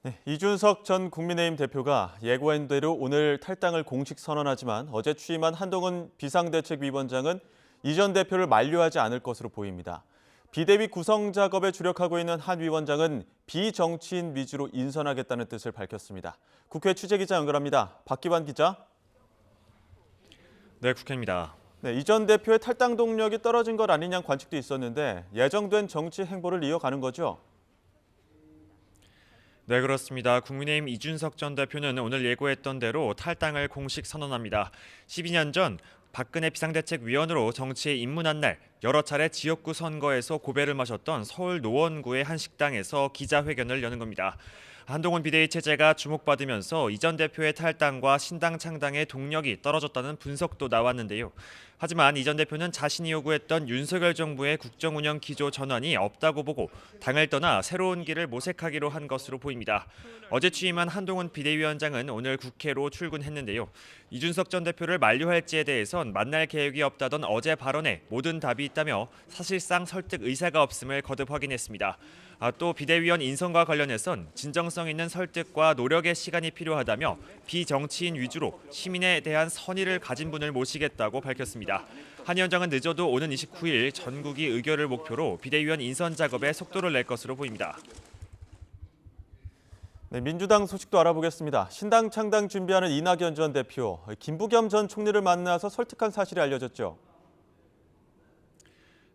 네, 이준석 전 국민의힘 대표가 예고한 대로 오늘 탈당을 공식 선언하지만 어제 취임한 한동훈 비상대책위원장은 이 전 대표를 만류하지 않을 것으로 보입니다. 비대위 구성 작업에 주력하고 있는 한 위원장은 비정치인 위주로 인선하겠다는 뜻을 밝혔습니다. 국회 취재기자 연결합니다. 박기환 기자. 네, 국회입니다. 네, 이 전 대표의 탈당 동력이 떨어진 것 아니냐는 관측도 있었는데 예정된 정치 행보를 이어가는 거죠? 네, 그렇습니다. 국민의힘 이준석 전 대표는 오늘 예고했던 대로 탈당을 공식 선언합니다. 12년 전 박근혜 비상대책위원으로 정치에 입문한 날 여러 차례 지역구 선거에서 고배를 마셨던 서울 노원구의 한 식당에서 기자회견을 여는 겁니다. 한동훈 비대위 체제가 주목받으면서 이 전 대표의 탈당과 신당 창당의 동력이 떨어졌다는 분석도 나왔는데요. 하지만 이 전 대표는 자신이 요구했던 윤석열 정부의 국정운영 기조 전환이 없다고 보고 당을 떠나 새로운 길을 모색하기로 한 것으로 보입니다. 어제 취임한 한동훈 비대위원장은 오늘 국회로 출근했는데요. 이준석 전 대표를 만류할지에 대해선 만날 계획이 없다던 어제 발언에 모든 답이 있다며 사실상 설득 의사가 없음을 거듭 확인했습니다. 또 비대위원 인선과 관련해선 진정성 있는 설득과 노력의 시간이 필요하다며 비정치인 위주로 시민에 대한 선의를 가진 분을 모시겠다고 밝혔습니다. 한 위원장은 늦어도 오는 29일 전국이 의결을 목표로 비대위원 인선 작업에 속도를 낼 것으로 보입니다. 네, 민주당 소식도 알아보겠습니다. 신당 창당 준비하는 이낙연 전 대표, 김부겸 전 총리를 만나서 설득한 사실이 알려졌죠.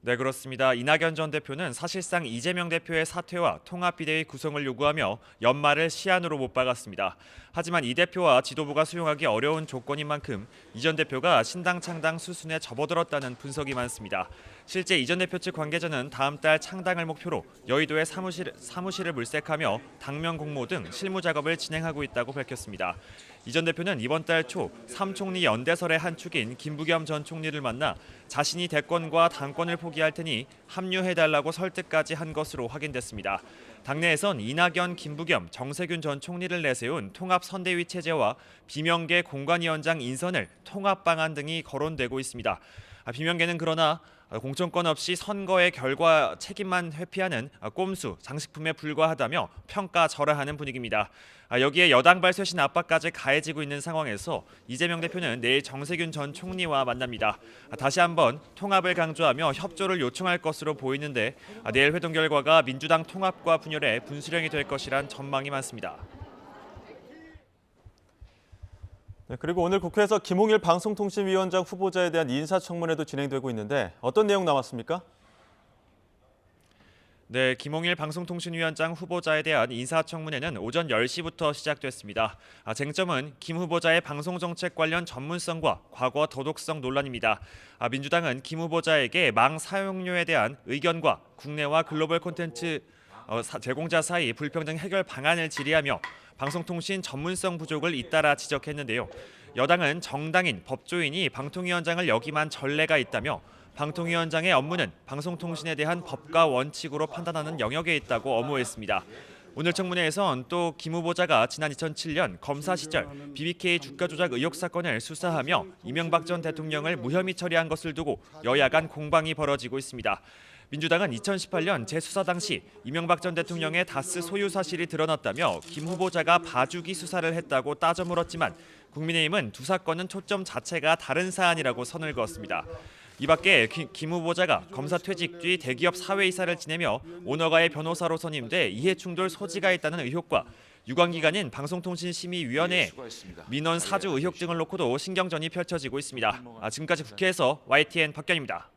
네, 그렇습니다. 이낙연 전 대표는 사실상 이재명 대표의 사퇴와 통합비대위 구성을 요구하며 연말을 시한으로 못 박았습니다. 하지만 이 대표와 지도부가 수용하기 어려운 조건인 만큼 이 전 대표가 신당 창당 수순에 접어들었다는 분석이 많습니다. 실제 이 전 대표 측 관계자는 다음 달 창당을 목표로 여의도에 사무실을 물색하며 당면 공모 등 실무 작업을 진행하고 있다고 밝혔습니다. 이 전 대표는 이번 달 초 삼총리 연대설의 한 축인 김부겸 전 총리를 만나 자신이 대권과 당권을 포기할 테니 합류해달라고 설득까지 한 것으로 확인됐습니다. 당내에선 이낙연, 김부겸, 정세균 전 총리를 내세운 통합선대위 체제와 비명계 공관위원장 인선을 통합 방안 등이 거론되고 있습니다. 비명계는 그러나 공천권 없이 선거의 결과 책임만 회피하는 꼼수, 장식품에 불과하다며 평가절하하는 분위기입니다. 여기에 여당발 쇄신 압박까지 가해지고 있는 상황에서 이재명 대표는 내일 정세균 전 총리와 만납니다. 다시 한번 통합을 강조하며 협조를 요청할 것으로 보이는데 내일 회동 결과가 민주당 통합과 분열에 분수령이 될 것이란 전망이 많습니다. 네, 그리고 오늘 국회에서 김홍일 방송통신위원장 후보자에 대한 인사청문회도 진행되고 있는데 어떤 내용 나왔습니까? 네, 김홍일 방송통신위원장 후보자에 대한 인사청문회는 오전 10시부터 시작됐습니다. 쟁점은 김 후보자의 방송정책 관련 전문성과 과거 도덕성 논란입니다. 민주당은 김 후보자에게 망 사용료에 대한 의견과 국내와 글로벌 콘텐츠 제공자 사이 불평등 해결 방안을 질의하며 방송통신 전문성 부족을 잇따라 지적했는데요. 여당은 정당인 법조인이 방통위원장을 역임한 전례가 있다며 방통위원장의 업무는 방송통신에 대한 법과 원칙으로 판단하는 영역에 있다고 엄호했습니다. 오늘 청문회에선 또 김 후보자가 지난 2007년 검사 시절 BBK 주가 조작 의혹 사건을 수사하며 이명박 전 대통령을 무혐의 처리한 것을 두고 여야 간 공방이 벌어지고 있습니다. 민주당은 2018년 재수사 당시 이명박 전 대통령의 다스 소유 사실이 드러났다며 김 후보자가 봐주기 수사를 했다고 따져 물었지만 국민의힘은 두 사건은 초점 자체가 다른 사안이라고 선을 그었습니다. 이 밖에 김 후보자가 검사 퇴직 뒤 대기업 사회이사를 지내며 오너가의 변호사로 선임돼 이해충돌 소지가 있다는 의혹과 유관기관인 방송통신심의위원회 민원 사주 의혹 등을 놓고도 신경전이 펼쳐지고 있습니다. 지금까지 국회에서 YTN 박견입니다.